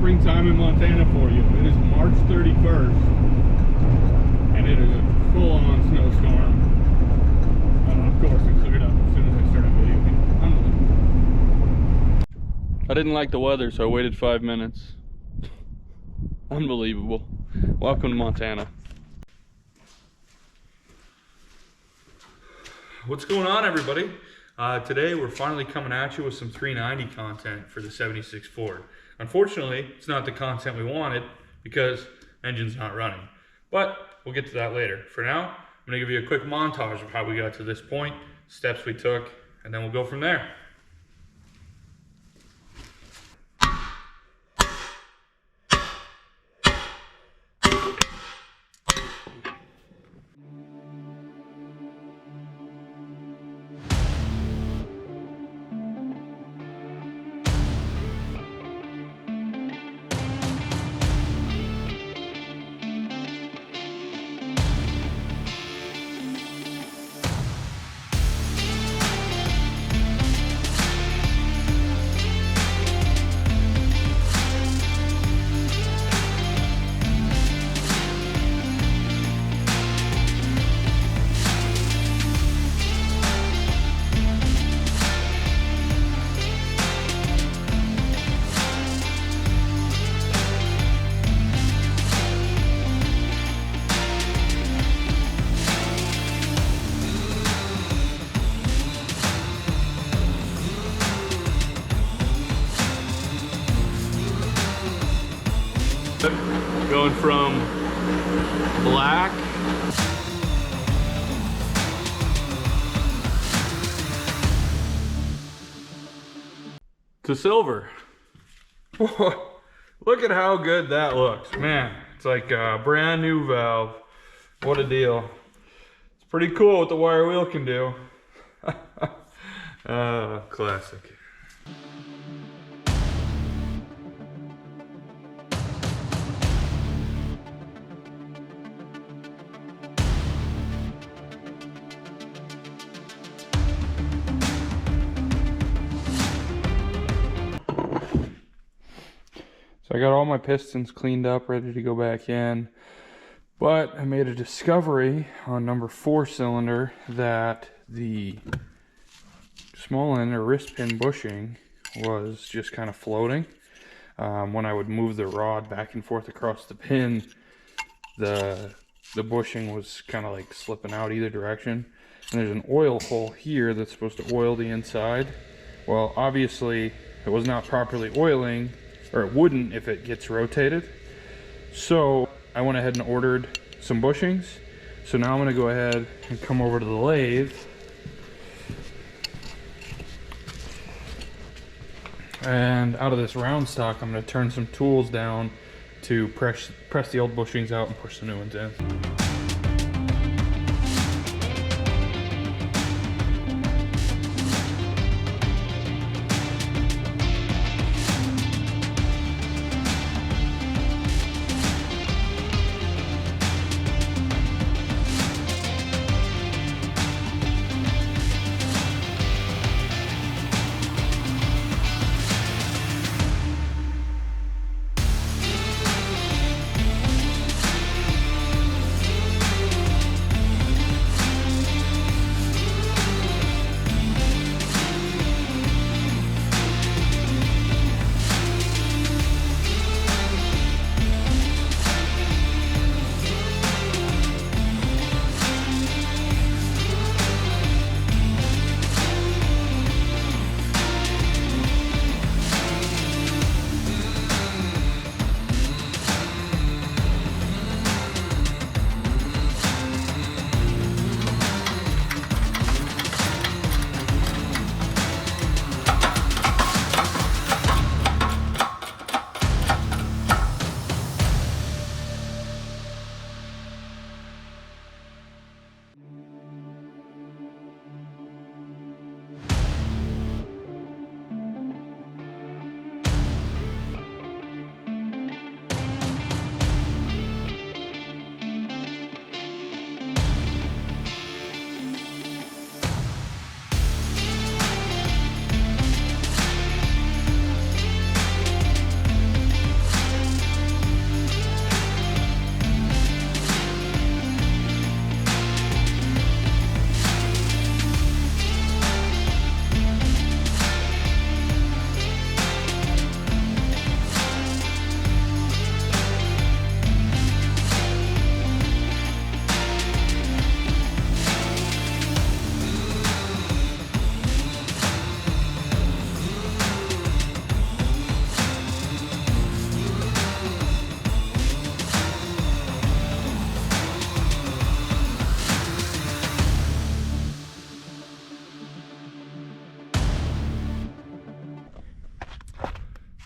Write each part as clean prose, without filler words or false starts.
springtime in Montana for you. It is March 31st, and it is a full-on snowstorm. Of course, it cleared up as soon as I started videoing. Unbelievable. I didn't like the weather, so I waited 5 minutes. Unbelievable. Welcome to Montana. What's going on, everybody? Today we're finally coming at you with some 390 content for the 76 Ford. Unfortunately, it's not the content we wanted because engine's not running. But we'll get to that later. For now, I'm going to give you a quick montage of how we got to this point, steps we took, and then we'll go from there. Going from black to silver. Look at how good that looks, man. It's like a brand new valve. What a deal. It's pretty cool what the wire wheel can do. Classic. So I got all my pistons cleaned up, ready to go back in, but I made a discovery on number 4 cylinder that the small end or wrist pin bushing was just kind of floating. When I would move the rod back and forth across the pin, the bushing was kind of like slipping out either direction. And there's an oil hole here that's supposed to oil the inside. Well, obviously it was not properly oiling, or it wouldn't if it gets rotated. So I went ahead and ordered some bushings. So now I'm gonna go ahead and come over to the lathe and out of this round stock I'm gonna turn some tools down to press the old bushings out and push the new ones in.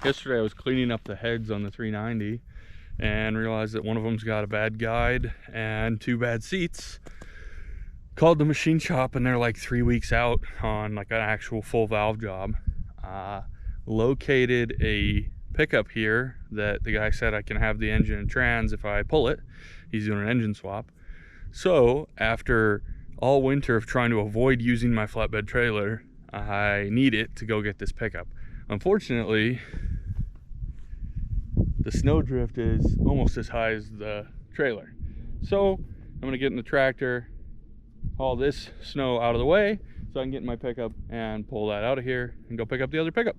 Yesterday I was cleaning up the heads on the 390 and realized that one of them's got a bad guide and 2 bad seats. Called the machine shop and they're like 3 weeks out on like an actual full valve job. Located a pickup here that the guy said I can have the engine and trans if I pull it. He's doing an engine swap. So after all winter of trying to avoid using my flatbed trailer, I need it to go get this pickup. Unfortunately, the snow drift is almost as high as the trailer. So I'm gonna get in the tractor, haul this snow out of the way so I can get in my pickup and pull that out of here and go pick up the other pickup.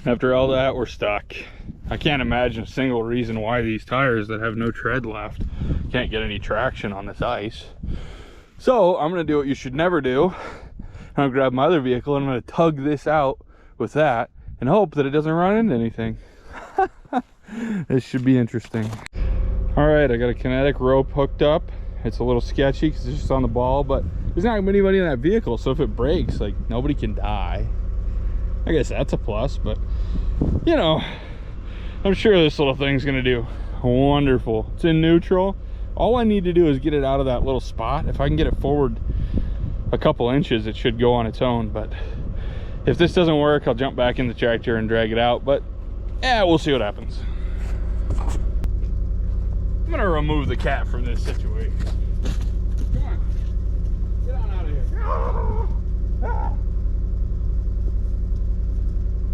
After all that, we're stuck. I can't imagine a single reason why these tires that have no tread left can't get any traction on this ice. So I'm gonna do what you should never do. I'm gonna grab my other vehicle and I'm gonna tug this out with that and hope that it doesn't run into anything. This should be interesting. All right, I got a kinetic rope hooked up. It's a little sketchy because it's just on the ball, but there's not anybody in that vehicle, so if it breaks, like, nobody can die. I guess that's a plus, but you know, I'm sure this little thing's gonna do wonderful. It's in neutral. All I need to do is get it out of that little spot. If I can get it forward a couple inches, it should go on its own. But if this doesn't work, I'll jump back in the tractor and drag it out. But yeah, we'll see what happens. I'm gonna remove the cat from this situation. Come on, get on out of here. Ah.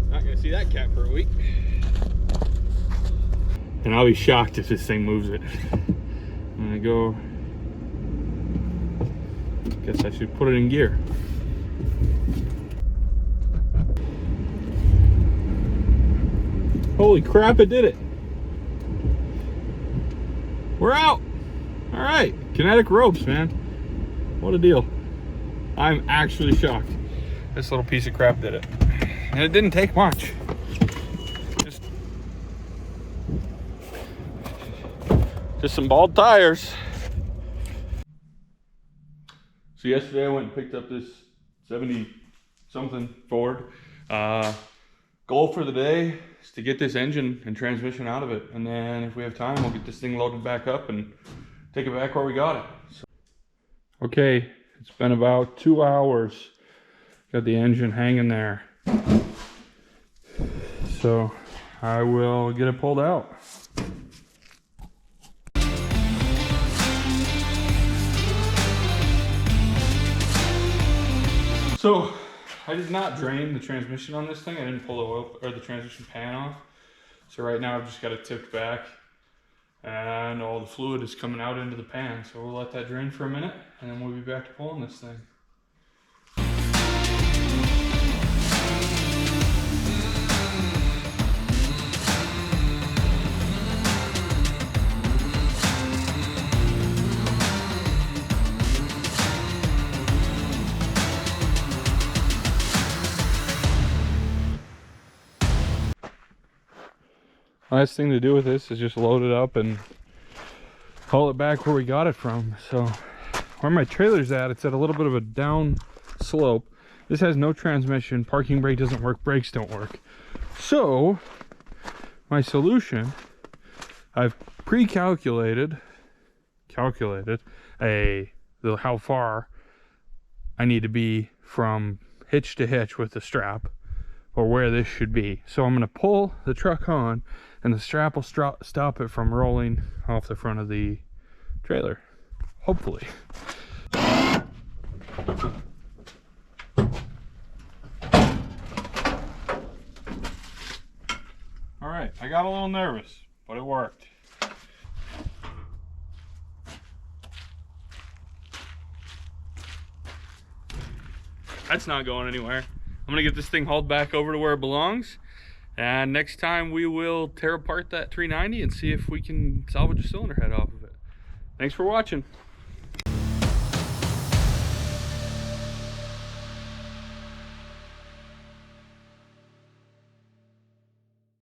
Not gonna see that cat for a week. And I'll be shocked if this thing moves it. I'm gonna go, guess I should put it in gear. Holy crap, it did it. We're out. All right, kinetic ropes, man. What a deal. I'm actually shocked. This little piece of crap did it. And it didn't take much. Just some bald tires. So yesterday I went and picked up this 70-something Ford. Goal for the day is to get this engine and transmission out of it. And then if we have time, we'll get this thing loaded back up and take it back where we got it. So, okay, it's been about 2 hours. Got the engine hanging there. So I will get it pulled out. So I did not drain the transmission on this thing. I didn't pull the oil or the transmission pan off. So right now I've just got it tipped back and all the fluid is coming out into the pan. So we'll let that drain for a minute and then we'll be back to pulling this thing. Last thing to do with this is just load it up and haul it back where we got it from. So where my trailer's at, it's at a little bit of a down slope. This has no transmission, parking brake doesn't work, brakes don't work. So my solution, I've pre-calculated how far I need to be from hitch to hitch with the strap, or where this should be. So I'm going to pull the truck on and the strap will stop it from rolling off the front of the trailer, hopefully. All right, I got a little nervous, but it worked. That's not going anywhere. I'm gonna get this thing hauled back over to where it belongs, and next time we will tear apart that 390 and see if we can salvage a cylinder head off of it. Thanks for watching.